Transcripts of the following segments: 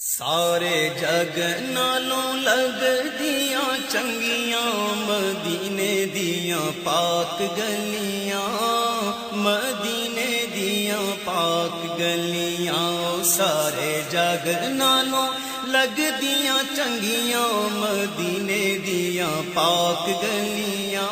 سارے جگ نالوں لگ دیاں چنگیاں مدینے دیاں پاک گلیاں، مدینے دیاں پاک گلیاں، سارے جگ نالوں لگ دیاں چنگیاں مدینے دیاں پاک گلیاں،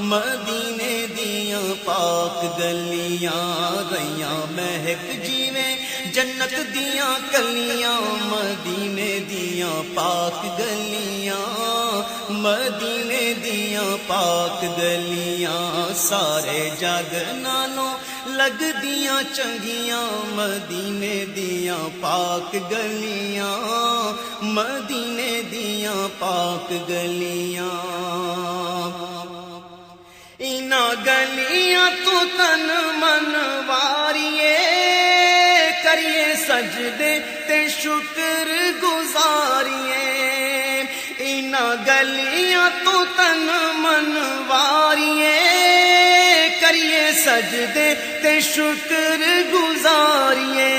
مدینے دیاں پاک گلیاں، رہیاں مہک جیویں جنت دیاں کلیاں مدینے دیاں پاک گلیاں، مدینے دیاں پاک گلیاں، سارے جگ نالوں لگ دیاں چنگیاں مدینے دیاں پاک گلیاں، مدینے دیاں پاک گلیاں، انہاں گلیاں تو تن من واریے کریے سجدے تے شکر گزاریے، انہاں گلیاں تو تن من واریے کریے سجدے تے شکر گزاریے،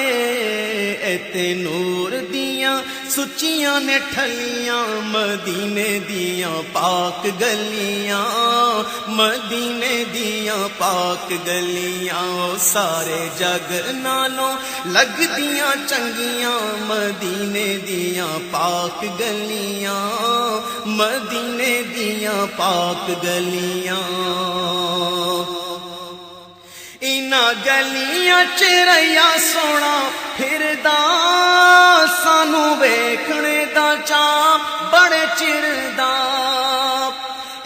ایتے نور دیاں سچیاں نے ٹھلیاں مدینے دیاں پاک گلیاں، مدینے دیاں پاک گلیاں، سارے جگ نالوں لگ دیاں چنگیاں مدینے دیاں پاک گلیاں، مدینے دیاں پاک گلیاں، انہاں گلیاں چ رہیا سونا پھردا سانو ویکھنے دا چاں بڑے چر دا،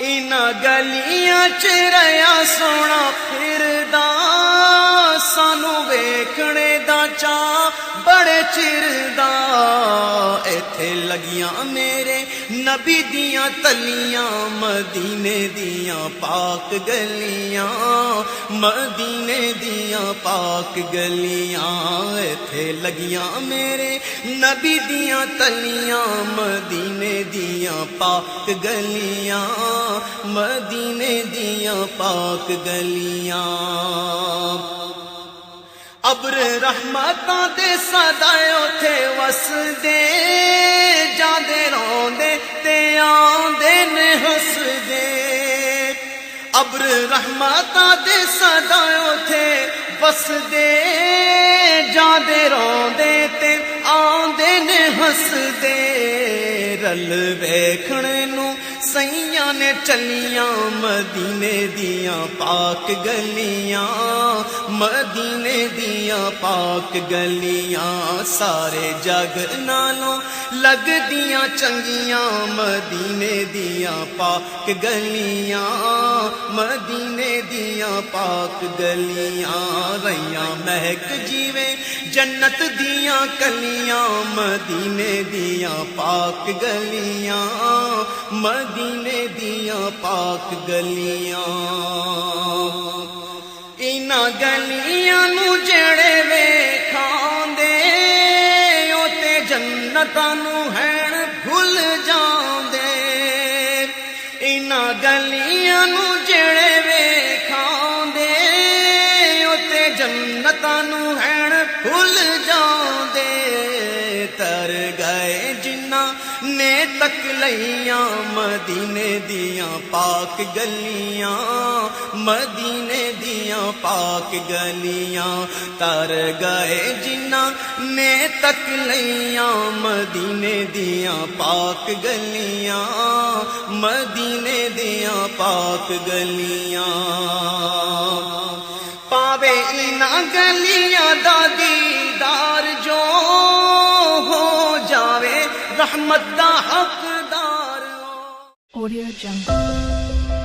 انہاں گلیاں چ رہیا سونا پھردا سانو ویکھنے دا چاں بڑے چر دا، ایتھے لگیاں میرے نبی دیاں تلیاں مدینے دیاں پاک گلیاں، مدینے دیاں پاک گلیاں، ایتھے لگیاں میرے نبی دیاں تلیاں مدینے دیاں پاک گلیاں، مدینے دیاں پاک گلیاں، ابر رحمتاں دے صدائے اوتھے وسدے جاندے روندے تے آندے نے ہسدے، ابر رحمتاں دے صدائے اوتھے وسدے جاندے روندے تے آندے نے ہسدے، رل ویکھنے نو سیاں نے چلیاں مدینے دیاں پاک گلیاں، مدینے دیاں پاک گلیاں، سارے جگ نالوں لگ دیاں چنگیاں مدینے دیاں پاک گلیاں، مدینے دیاں پاک گلیاں، رہیاں مہک جیویں جنت دیاں کلیاں مدینے دیاں پاک گلیاں، مدینے دیاں پاک گلیاں، انہاں گلیاں نو جڑے ویکھاندے او تے جنتاں نو ہین بھل جاندے، انہاں گلیاں نو جڑے ویکھاندے او تے جنتاں نو ہین بھل جاندے، تر گئے جنہاں نے تک لیاں مدینے دیاں پاک گلیاں، مدینے دیاں پاک گلیاں، تر گئے جنہاں نے تک لیاں مدینے دیاں پاک گلیاں، مدینے دیاں پاک گلیاں، پاوے انہاں گلیاں دا دیدار جو ہو جاوے رحمت دا حقدار۔ Audio Jungle.